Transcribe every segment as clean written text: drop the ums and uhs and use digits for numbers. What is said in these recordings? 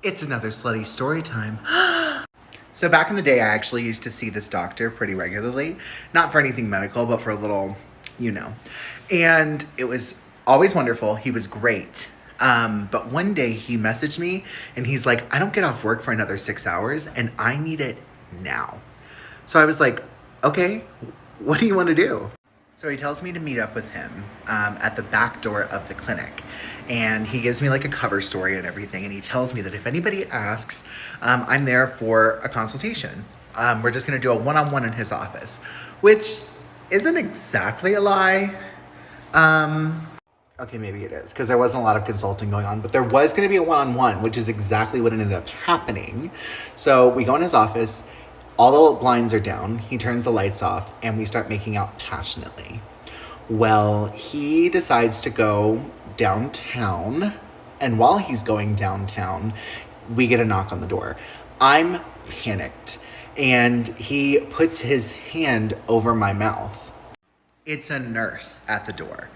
It's another slutty story time. So back in the day, I actually used to see this doctor pretty regularly. Not for anything medical, but for a little, you know. And it was always wonderful. He was great. But one day he messaged me and he's like, I don't get off work for another 6 hours and I need it now. So I was like, okay, what do you want to do? So he tells me to meet up with him at the back door of the clinic. And he gives me like a cover story and everything. And he tells me that if anybody asks, I'm there for a consultation. We're just going to do a one-on-one in his office, which isn't exactly a lie. Okay, maybe it is, because there wasn't a lot of consulting going on, but there was going to be a one-on-one, which is exactly what ended up happening. So we go in his office. All the blinds are down, he turns the lights off, and we start making out passionately. Well, he decides to go downtown, and while he's going downtown, we get a knock on the door. I'm panicked, and he puts his hand over my mouth. It's a nurse at the door.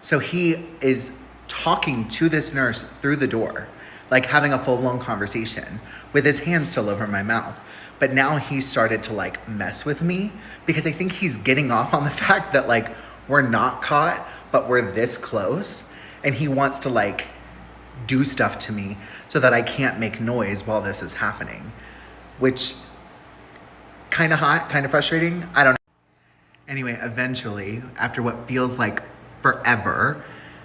So he is talking to this nurse through the door, like having a full-blown conversation with his hand still over my mouth. But now he started to like mess with me because I think he's getting off on the fact that like we're not caught, but we're this close. And he wants to like do stuff to me so that I can't make noise while this is happening, which kind of hot, kind of frustrating. I don't know. Anyway, eventually, after what feels like forever,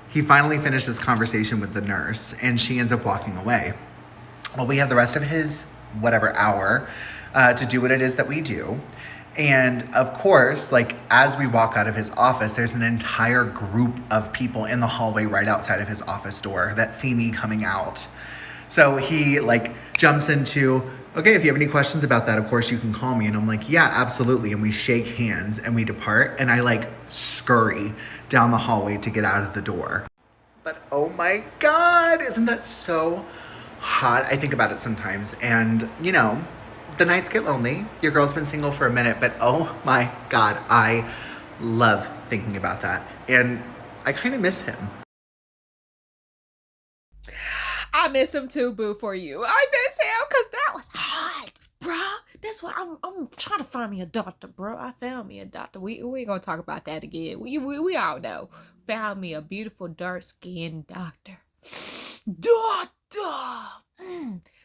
he finally finished this conversation with the nurse and she ends up walking away. Well, we have the rest of his whatever hour to do what it is that we do. And of course, like as we walk out of his office, there's an entire group of people in the hallway right outside of his office door that see me coming out. So he like jumps into, okay, if you have any questions about that, of course you can call me. And I'm like, yeah, absolutely. And we shake hands and we depart. And I like scurry down the hallway to get out of the door. But oh my God, isn't that so hot? I think about it sometimes. And you know, the nights get lonely. Your girl's been single for a minute, but oh my God, I love thinking about that. And I kind of miss him. I miss him too, boo, for you. I miss him because that was hot, bruh. That's why I'm trying to find me a doctor, bro. I found me a doctor. We ain't gonna talk about that again. We all know. Found me a beautiful dark-skinned doctor. Doctor!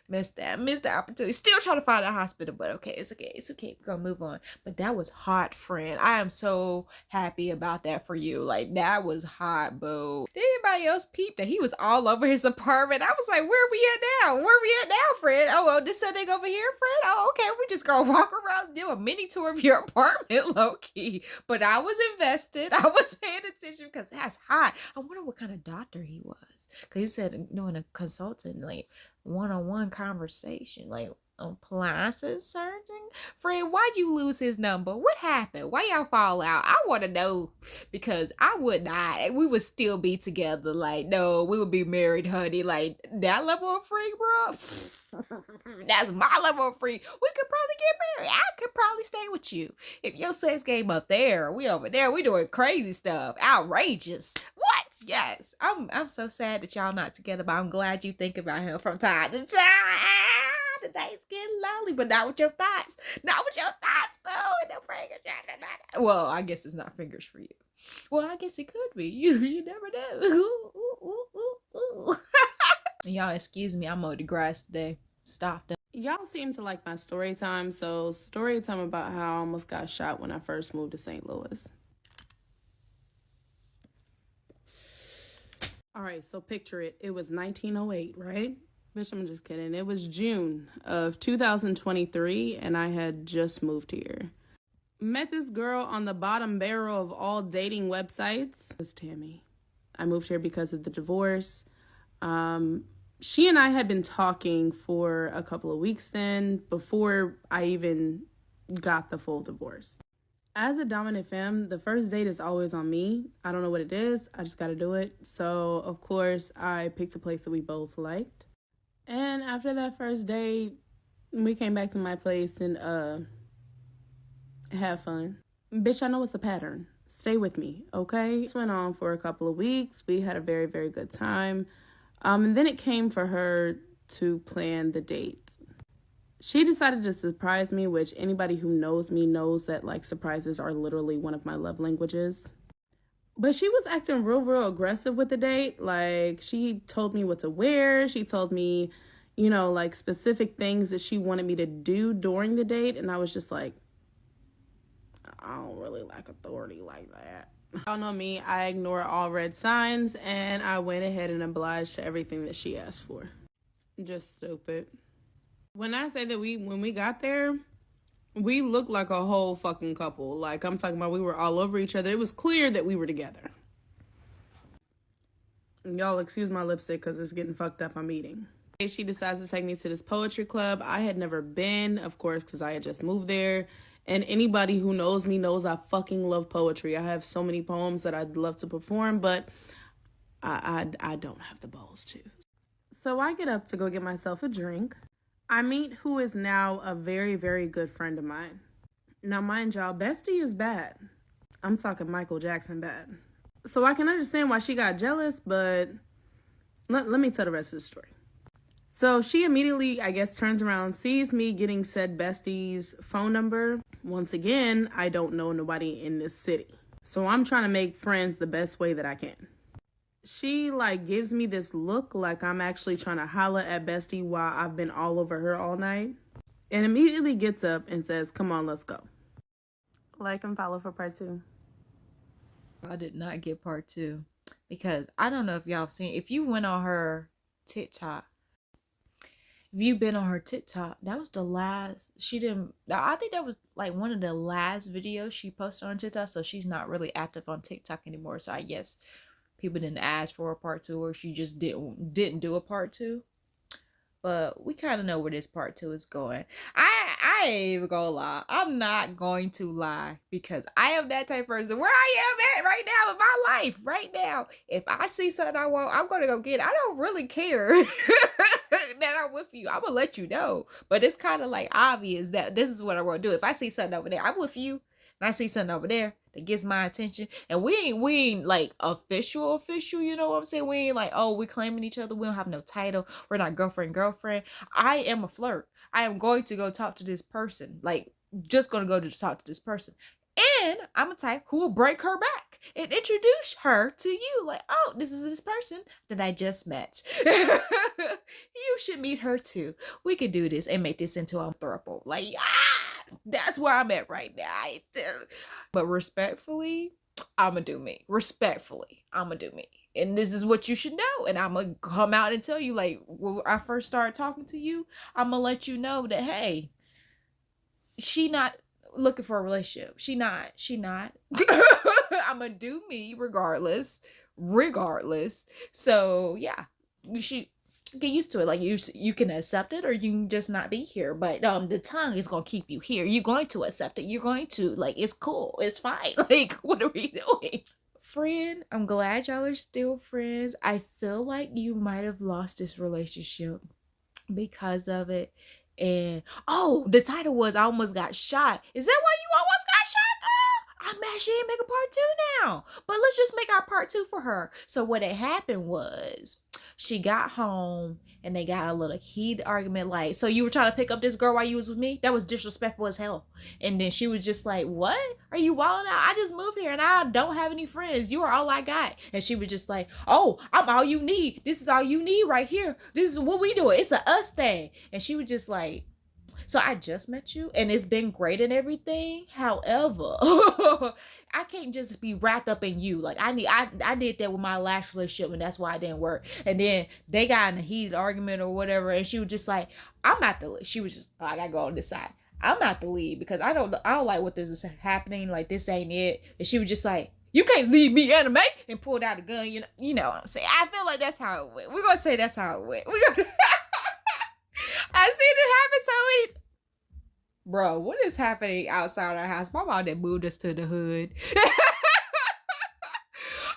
Missed the opportunity. Still trying to find a hospital, but okay, it's okay. We're gonna move on. But that was hot, friend. I am so happy about that for you. Like, that was hot, boo. Did anybody else peep that he was all over his apartment? I was like, where we at now? Where we at now, friend? Oh, well, this setting over here, friend? Oh, okay, we just gonna walk around and do a mini tour of your apartment, low-key. But I was invested. I was paying attention because that's hot. I wonder what kind of doctor he was. Because he said, in a consultant, like, one-on-one conversation, like plastic surgeon. Fred, why'd you lose his number? What happened? Why y'all fall out? I want to know, because I would not. We would still be together. Like, no, we would be married, honey. Like, that level of freak, bro. That's my level of freak. We could probably get married. I could probably stay with you. If your sex game up there, we over there, we doing crazy stuff. Outrageous. What? Yes. I'm so sad that y'all not together, but I'm glad you think about him from time to time. The night's getting lonely, but not with your thoughts. Not with your thoughts, boo. No fingers. Well, I guess it's not fingers for you. Well, I guess it could be. You never know. Y'all, excuse me. I'm on the grass today. Stop that. Y'all seem to like my story time, so story time about how I almost got shot when I first moved to St. Louis. All right, so picture it. It was 1908, right? Bitch, I'm just kidding. It was June of 2023, and I had just moved here. Met this girl on the bottom barrel of all dating websites. It was Tammy. I moved here because of the divorce. She and I had been talking for a couple of weeks then, before I even got the full divorce. As a dominant femme, the first date is always on me. I don't know what it is. I just got to do it. So, of course, I picked a place that we both liked. And after that first date, we came back to my place and have fun. Bitch, I know it's a pattern. Stay with me, okay? This went on for a couple of weeks. We had a very, very good time. And then it came for her to plan the date. She decided to surprise me, which anybody who knows me knows that like surprises are literally one of my love languages. But she was acting real aggressive with the date. Like, she told me what to wear. She told me, you know, like specific things that she wanted me to do during the date. And I was just like, I don't really like authority like that. Y'all know me, I ignore all red signs, and I went ahead and obliged to everything that she asked for. Just stupid. When I say that when we got there, we looked like a whole fucking couple. Like, I'm talking about, we were all over each other. It was clear that we were together. Y'all excuse my lipstick because it's getting fucked up. I'm eating. She decides to take me to this poetry club. I had never been, of course, because I had just moved there. And anybody who knows me knows I fucking love poetry. I have so many poems that I'd love to perform, but I don't have the balls to. So I get up to go get myself a drink. I meet who is now a very good friend of mine. Now, mind y'all, bestie is bad. I'm talking Michael Jackson bad. So I can understand why she got jealous, but let me tell the rest of the story. So she immediately, I guess, turns around, sees me getting said bestie's phone number. Once again, I don't know nobody in this city. So I'm trying to make friends the best way that I can. She like gives me this look like I'm actually trying to holler at bestie while I've been all over her all night. And immediately gets up and says, come on, let's go. Like and follow for part 2. I did not get part 2 because I don't know if y'all have seen, if you went on her TikTok, if you've been on her TikTok, that was the last, I think that was like one of the last videos she posted on TikTok. So she's not really active on TikTok anymore. So I guess people didn't ask for a part 2, or she just didn't do a part 2. But we kind of know where this part 2 is going. I ain't even gonna lie. I'm not going to lie, because I am that type of person where I am at right now in my life. Right now, if I see something I want, I'm gonna go get it. I don't really care that I'm with you. I'm gonna let you know. But it's kind of like obvious that this is what I want to do. If I see something over there, I'm with you. And I see something over there that gets my attention, and we ain't like official, you know what I'm saying? We ain't like, oh, we claiming each other. We don't have no title. We're not girlfriend. I am a flirt. I am going to go talk to this person. Like, just gonna go to talk to this person. And I'm a type who will break her back and introduce her to you. Like, oh, this is this person that I just met. You should meet her too. We could do this and make this into a throuple. Like, that's where I'm at right now. But respectfully, I'ma do me. Respectfully, I'ma do me. And this is what you should know. And I'm going to come out and tell you, like, when I first started talking to you, I'm going to let you know that, hey, she not looking for a relationship. She not. I'm going to do me regardless. So, yeah, you should get used to it. Like, you can accept it, or you can just not be here. But the tongue is going to keep you here. You're going to accept it. You're going to, like, it's cool. It's fine. Like, what are we doing? Friend, I'm glad y'all are still friends. I feel like you might have lost this relationship because of it. And oh, the title was I Almost Got Shot. Is that why you almost got shot, girl? I'm mad she didn't make a part 2 now. But let's just make our part 2 for her. So what had happened was she got home and they got a little heated argument. Like, so you were trying to pick up this girl while you was with me? That was disrespectful as hell. And then she was just like, what? Are you wilding out? I just moved here and I don't have any friends. You are all I got. And she was just like, oh, I'm all you need. This is all you need right here. This is what we do. It's a us thing. And she was just like, so I just met you and it's been great and everything. However, I can't just be wrapped up in you. Like, I did that with my last relationship, and that's why it didn't work. And then they got in a heated argument or whatever, and she was just like, I'm not the lead. She was just, oh, I gotta go on this side. I'm not the lead because I don't like what this is happening. Like, this ain't it. And she was just like, you can't leave me, anime, and pulled out a gun. You know what I'm saying? I feel like that's how it went. We're gonna say that's how it went. I seen it happen so many. Bro, what is happening outside our house? My mom that moved us to the hood.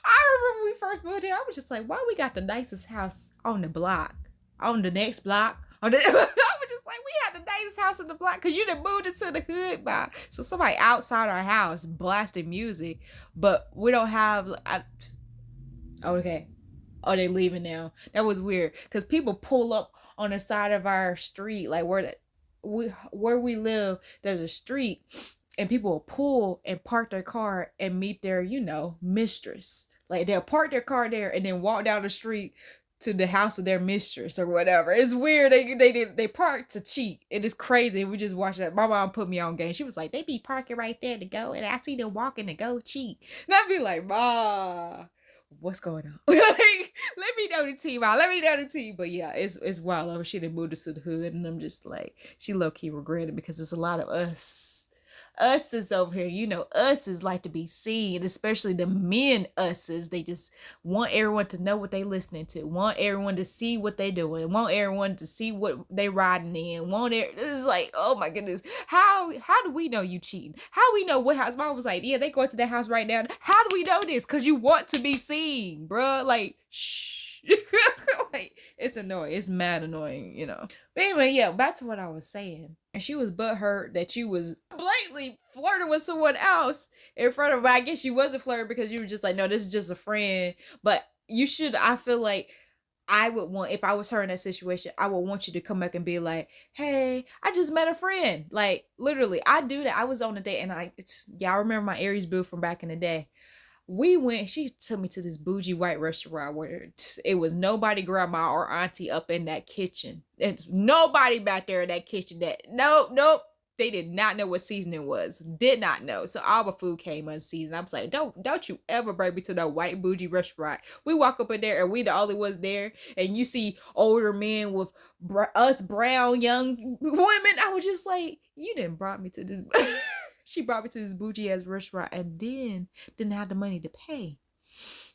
I remember when we first moved here, I was just like, why we got the nicest house on the block? On the next block? I was just like, we had the nicest house in the block because you done moved us to the hood by. So somebody outside our house blasting music, but we don't have. Okay. Oh, they leaving now. That was weird because people pull up on the side of our street, like where we live, there's a street, and people will pull and park their car and meet their, mistress. Like they'll park their car there and then walk down the street to the house of their mistress or whatever. It's weird. They park to cheat. It is crazy. We just watched that. My mom put me on game. She was like, they be parking right there to go, and I see them walking to go cheat. And I'd be like, Ma, what's going on? Like, let me know the tea, Ma. Let me know the tea. But yeah, it's wild. She done moved us to the hood, and I'm just like, she low key regretted because there's a lot of us. Us is over here, us is like to be seen, especially the men us's. They just want everyone to know what they listening to, want everyone to see what they doing, want everyone to see what they riding in, this is like, oh my goodness, how do we know you cheating? How we know what house? Mom was like, yeah, they going to that house right now. How do we know this? Because you want to be seen, bruh. Like, shh. Like, it's annoying. It's mad annoying, But anyway, yeah, back to what I was saying. And she was butthurt that you was blatantly flirting with someone else in front of her. I guess you wasn't flirting because you were just like, no, this is just a friend. But I feel like I would want, if I was her in that situation, I would want you to come back and be like, hey, I just met a friend. Like, literally, I do that. I was on a date, and y'all remember my Aries boo from back in the day. She took me to this bougie white restaurant where it was nobody grandma or auntie up in that kitchen. It's nobody back there in that kitchen nope. They did not know what seasoning was. Did not know. So all the food came unseasoned. I was like, don't you ever bring me to that white bougie restaurant. We walk up in there and we the only ones there. And you see older men with us brown young women. I was just like, you didn't brought me to this. She brought me to this bougie ass restaurant and then didn't have the money to pay.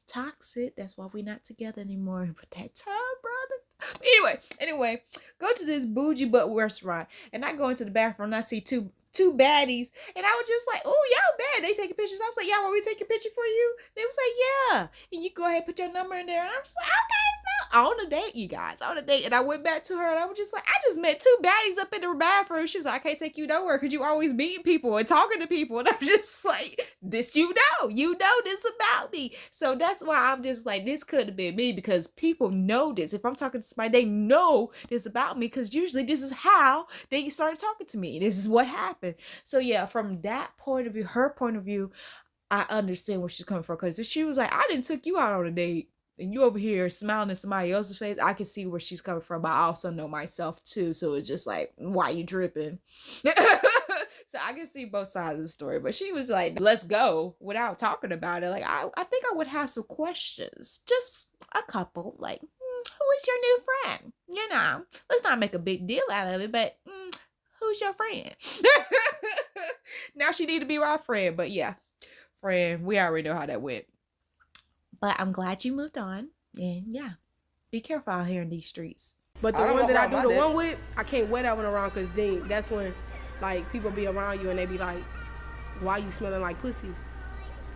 Toxic. That's why we're not together anymore. But that time, brother. Anyway, go to this bougie butt restaurant, and I go into the bathroom and I see two baddies, and I was just like, oh, y'all bad. They taking pictures. I was like, y'all want me to take a picture for you? They was like, yeah. And you go ahead and put your number in there. And I'm just like, okay, no. On a date, you guys. On a date. And I went back to her and I was just like, I just met two baddies up in the bathroom. She was like, I can't take you nowhere because you always meeting people and talking to people. And I'm just like, this you know this about me. So that's why I'm just like, this could have been me, because people know this. If I'm talking to somebody, they know this about me, because usually this is how they started talking to me. This is what happened. So yeah, from that point of view, her point of view, I understand where she's coming from. Because if she was like, I didn't took you out on a date and you over here smiling in somebody else's face, I can see where she's coming from. But I also know myself too. So it's just like, why you dripping? So I can see both sides of the story. But she was like, let's go, without talking about it. Like, I think I would have some questions. Just a couple. Like, who is your new friend? Let's not make a big deal out of it. But who's your friend? Now she need to be my friend. But yeah, friend, we already know how that went. But I'm glad you moved on. And yeah, be careful out here in these streets. But the one that I do the one with, I can't wear that one around, because then that's when like people be around you and they be like, why you smelling like pussy?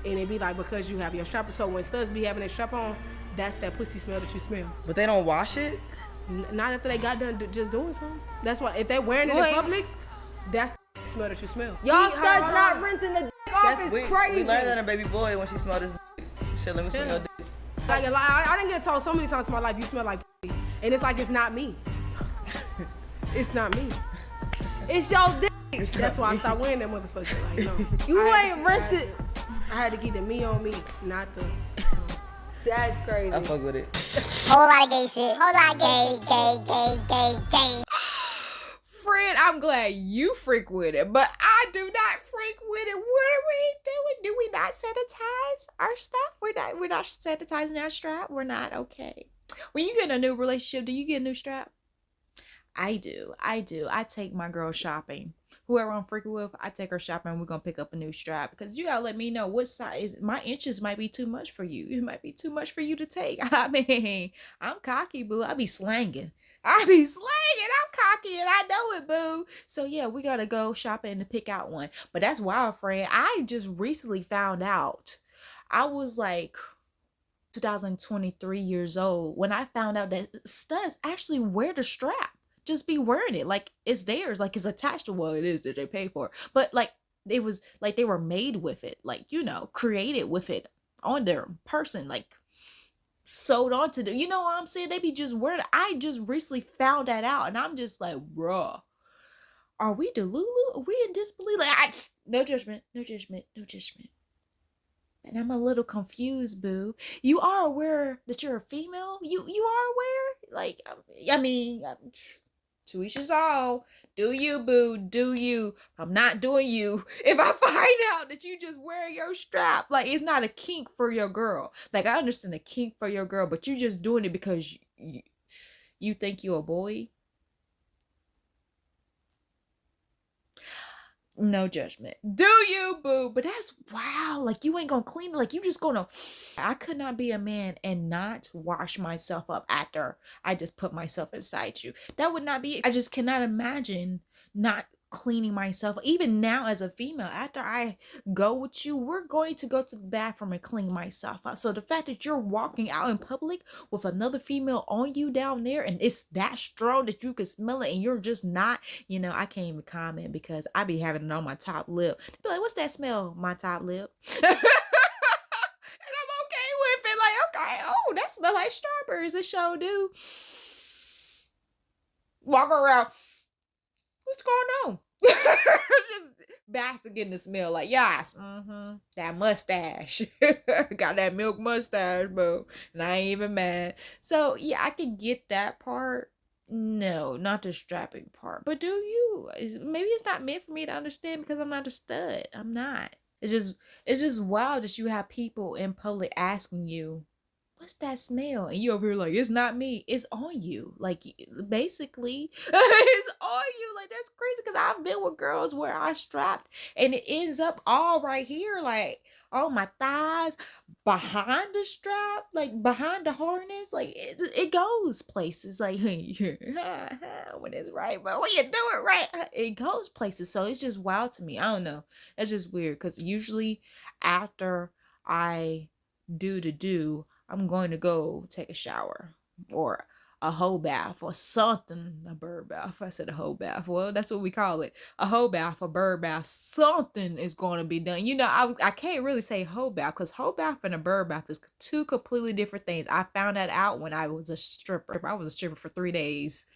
And it be like, because you have your strap. So when studs be having their strap on, that's that pussy smell that you smell. But they don't wash it? Not after they got done just doing something. That's why if they're wearing it in public, that's the smell that you smell. Y'all studs not rinsing the dick off is crazy. We learned that in Baby Boy when she smelled his dick. She said, let me smell your dick. Like, I didn't get told so many times in my life, you smell like pussy. And it's like, it's not me. It's not me. It's your dick. That's why I stopped wearing that motherfucker. Like, no. You ain't rinsing. I had to get the me on me, not the... That's crazy. I fuck with it. Whole lot of gay shit. Whole lot of gay. Friend, I'm glad you freak with it, but I do not freak with it. What are we doing? Do we not sanitize our stuff? We're not sanitizing our strap. We're not okay. When you get in a new relationship, do you get a new strap? I do. I take my girl shopping. Whoever I'm freaking with, I take her shopping and we're going to pick up a new strap, because you got to let me know what size. My inches might be too much for you. It might be too much for you to take. I mean, I'm cocky, boo. I be slanging. I'm cocky and I know it, boo. So yeah, we got to go shopping to pick out one. But that's wild, friend. I just recently found out. I was like 2023 years old when I found out that studs actually wear the strap. Just be wearing it like it's theirs, like it's attached to what it is that they pay for. But like it was like they were made with it, like, created with it on their person. Like, sold on to them. You know what I'm saying? They be just weird. I just recently found that out, and I'm just like, bruh, are we delulu? Are we in disbelief? Like, no judgment, no judgment, no judgment. And I'm a little confused, boo. You are aware that you're a female? You are aware? Like, I mean, to each his all. Do you, boo? Do you? I'm not doing you. If I find out that you just wear your strap, like, it's not a kink for your girl. Like, I understand a kink for your girl, but you just doing it because you think you're a boy. No judgment. Do you, boo? But that's wow. Like, you ain't gonna clean it. Like, you just gonna. I could not be a man and not wash myself up after I just put myself inside you. That would not be. I just cannot imagine not cleaning myself. Even now, as a female, after I go with you, we're going to go to the bathroom and clean myself up. So the fact that you're walking out in public with another female on you down there, and it's that strong that you can smell it, and you're just not, you know, I can't even comment because I be having it on my top lip. Be like, what's that smell? My top lip. And I'm okay with it. Like, okay, oh, that smells like strawberries. It sure do. Walk around. What's going on? Just basking in the smell, like, yes, that mustache. Got that milk mustache, bro. And I ain't even mad. So yeah, I can get that part. No, not the strapping part. But do you? Maybe it's not meant for me to understand because I'm not a stud. I'm not. It's just wild that you have people in public asking you, what's that smell? And you over here like, it's not me. It's on you. Like, basically, it's on you. Like, that's crazy because I've been with girls where I strapped and it ends up all right here, like on my thighs, behind the strap, like behind the harness. Like, it goes places. Like, when it's right, but when you do it right, it goes places. So it's just wild to me. I don't know. It's just weird because usually after I do, I'm going to go take a shower or a whole bath or something. A bird bath. I said a whole bath. Well, that's what we call it. A whole bath, a bird bath. Something is going to be done. You know, I can't really say whole bath because whole bath and a bird bath is two completely different things. I found that out when I was a stripper. I was a stripper for 3 days.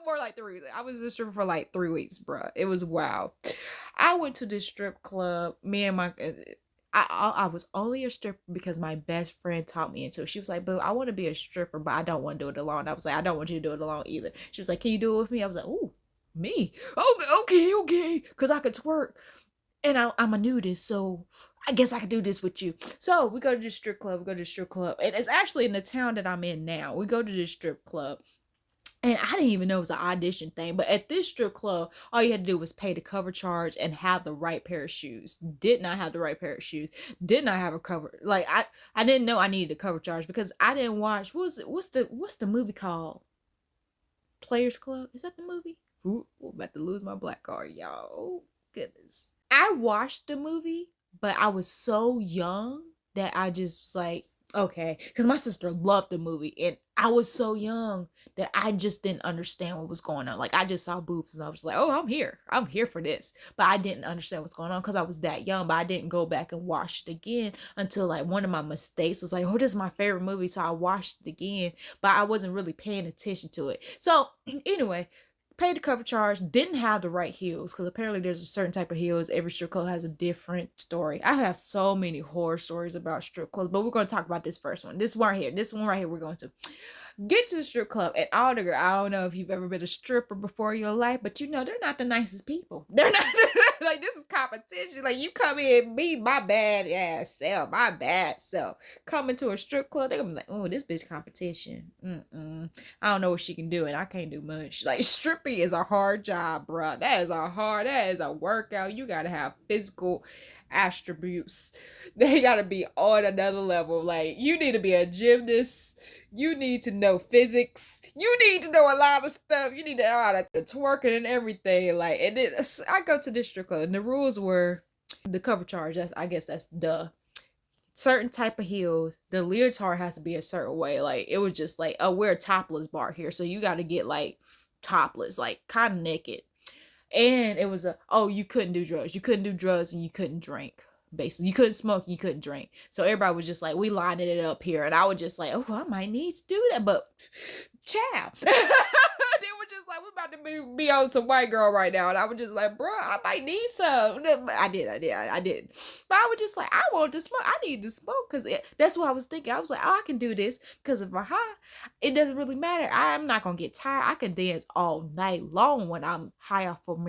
More like 3 weeks. I was a stripper for like 3 weeks, bruh. It was wild. I went to this strip club. Me and my... I was only a stripper because my best friend taught me into it. She was like, boo, I want to be a stripper, but I don't want to do it alone. I was like, I don't want you to do it alone either. She was like, can you do it with me? I was like, ooh, me? Okay. Because I could twerk. And I'm a nudist, so I guess I could do this with you. So we go to the strip club. And it's actually in the town that I'm in now. We go to this strip club. And I didn't even know it was an audition thing. But at this strip club, all you had to do was pay the cover charge and have the right pair of shoes. Did not have the right pair of shoes. Did not have a cover. Like, I didn't know I needed a cover charge because I didn't watch. What's the movie called? Players Club? Is that the movie? Ooh, I'm about to lose my black card, y'all. Oh, goodness. I watched the movie, but I was so young that I just was like, okay, because my sister loved the movie and I was so young that I just didn't understand what was going on. Like, I just saw boobs and I was like, oh, I'm here for this. But I didn't understand what's going on because I was that young. But I didn't go back and watch it again until like one of my mistakes was like, oh, this is my favorite movie, so I watched it again, but I wasn't really paying attention to it. So anyway, paid the cover charge, didn't have the right heels because apparently there's a certain type of heels. Every strip club has a different story. I have so many horror stories about strip clubs, but we're going to talk about this first one. This one right here we're going to get to the strip club. And all the girls, I don't know if you've ever been a stripper before in your life, but you know they're not the nicest people. They're not like, this is competition. Like, you come in, be my bad ass self, my bad self. Come into a strip club, they're gonna be like, oh, this bitch competition. I don't know what she can do, and I can't do much. Like, stripping is a hard job, bro. That is a workout. You gotta have physical attributes. They gotta be on another level. Like, you need to be a gymnast. You need to know physics. You need to know a lot of stuff. You need to know how to twerking and everything. Like, and then I go to this strip club, and the rules were the cover charge. I guess that's the certain type of heels. The leotard has to be a certain way. Like, it was just like, oh, we're a topless bar here, so you got to get like topless, like kind of naked. And it was you couldn't do drugs. You couldn't do drugs, and you couldn't drink. basically. You couldn't smoke, you couldn't drink. So everybody was just like, we lining it up here. And I was just like, oh, I might need to do that. But child. They were just like, we're about to be on some white girl right now. And I was just like, bro, I might need some. I did. But I was just like, I want to smoke. I need to smoke because that's what I was thinking. I was like, oh, I can do this because if I'm high, it doesn't really matter. I'm not going to get tired. I can dance all night long when I'm high off of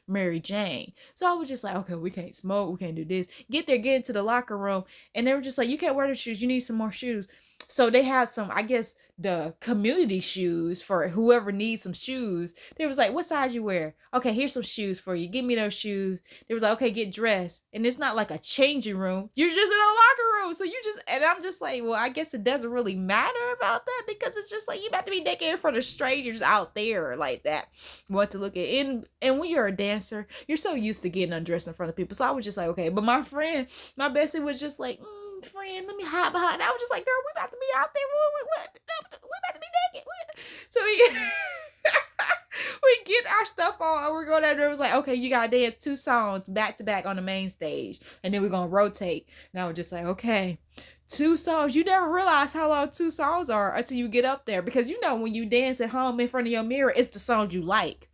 Mary Jane. So I was just like, okay, we can't smoke. We can't do this. Get into the locker room. And they were just like, you can't wear the shoes. You need some more shoes. So they had some, I guess, the community shoes for whoever needs some shoes. They was like, what size you wear? Okay, here's some shoes for you. Give me those shoes. They was like, okay, get dressed. And it's not like a changing room. You're just in a locker room. So and I'm just like, well, I guess it doesn't really matter about that because it's just like, you about to be naked in front of strangers out there like that. What to look at. And when you're a dancer, you're so used to getting undressed in front of people. So I was just like, okay. But my bestie was just like, friend, let me hide behind. I was just like, girl, we about to be out there. We about to be naked. So we get our stuff on and we're going out there. It was like, okay, you gotta dance 2 songs back to back on the main stage. And then we're gonna rotate. And I was just like, okay, 2 songs. You never realize how long 2 songs are until you get up there. Because you know when you dance at home in front of your mirror, it's the songs you like.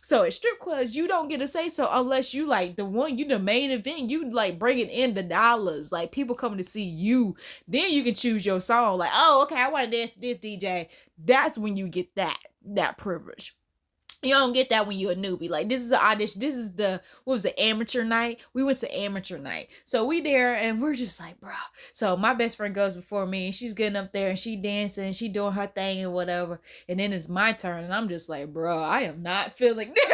So at strip clubs, you don't get to say so unless you like the main event, you like bringing in the dollars, like people coming to see you. Then you can choose your song. Like, oh, okay, I want to dance to this DJ. That's when you get that privilege. You don't get that when you're a newbie. Like, this is an audition. This is amateur night? We went to amateur night. So we there and we're just like, bro. So my best friend goes before me and she's getting up there and she dancing and she doing her thing and whatever. And then it's my turn and I'm just like, bro, I am not feeling this.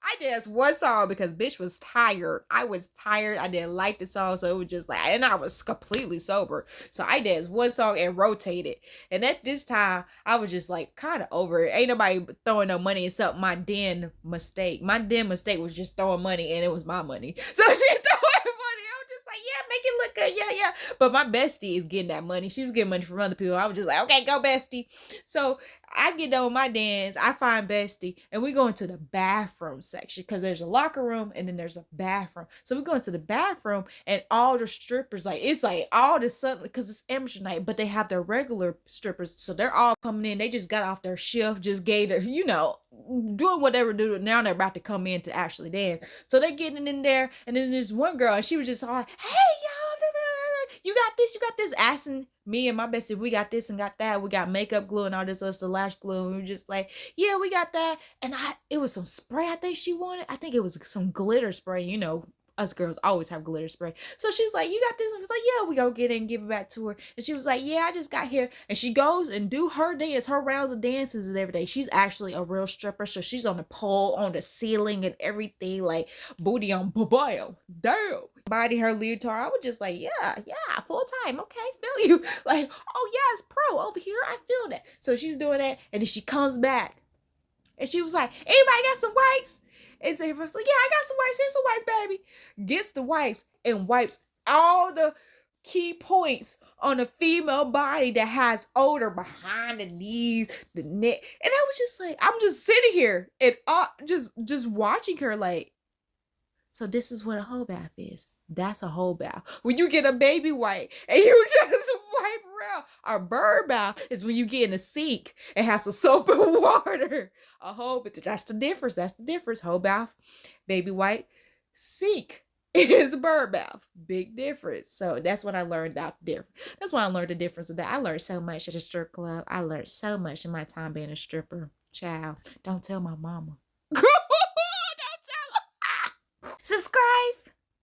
I danced 1 song because bitch was tired. I was tired. I didn't like the song. So it was just like, and I was completely sober. So I danced 1 song and rotated. And at this time, I was just like kind of over it. Ain't nobody throwing no money except my den mistake. My den mistake was just throwing money and it was my money. So she throwing money. I was just like, yeah, make it look good. Yeah. But my bestie is getting that money. She was getting money from other people. I was just like, okay, go bestie. So I get done with my dance. I find bestie and we go into the bathroom section because there's a locker room and then there's a bathroom. So we go into the bathroom and all the strippers, like it's like all the sudden because it's amateur night, but they have their regular strippers. So they're all coming in. They just got off their shift, just gave their, doing whatever do. Now they're about to come in to actually dance. So they're getting in there and then there's one girl and she was just all like, hey y'all, you got this, asking me and my bestie, we got this and got that. We got makeup glue and all this other lash glue. And we were just like, yeah, we got that. And it was some spray I think she wanted. I think it was some glitter spray. Us girls always have glitter spray. So she's like, you got this? And I was like, yeah, we go get it and give it back to her. And she was like, yeah, I just got here. And she goes and do her dance, her rounds of dances and everything. She's actually a real stripper. So she's on the pole, on the ceiling and everything, like booty on bam. Damn. Body, her leotard. I was just like, yeah, full time. Okay, feel you. Like, oh yeah, it's pro over here. I feel that. So she's doing that. And then she comes back. And she was like, anybody got some wipes? And so everyone's like, yeah, I got some wipes. Here's some wipes, baby. Gets the wipes and wipes all the key points on a female body that has odor behind the knees, the neck. And I was just like, I'm just sitting here and just watching her like, so this is what a whole bath is. That's a whole bath. When you get a baby wipe and you just wipe around. A bird bath is when you get in a sink and have some soap and water. A whole, but that's the difference. Whole bath, baby wipe, sink is a bird bath. Big difference. So that's what I learned That's why I learned the difference of that. I learned so much at a strip club. I learned so much in my time being a stripper. Child, don't tell my mama. Don't tell her. Subscribe.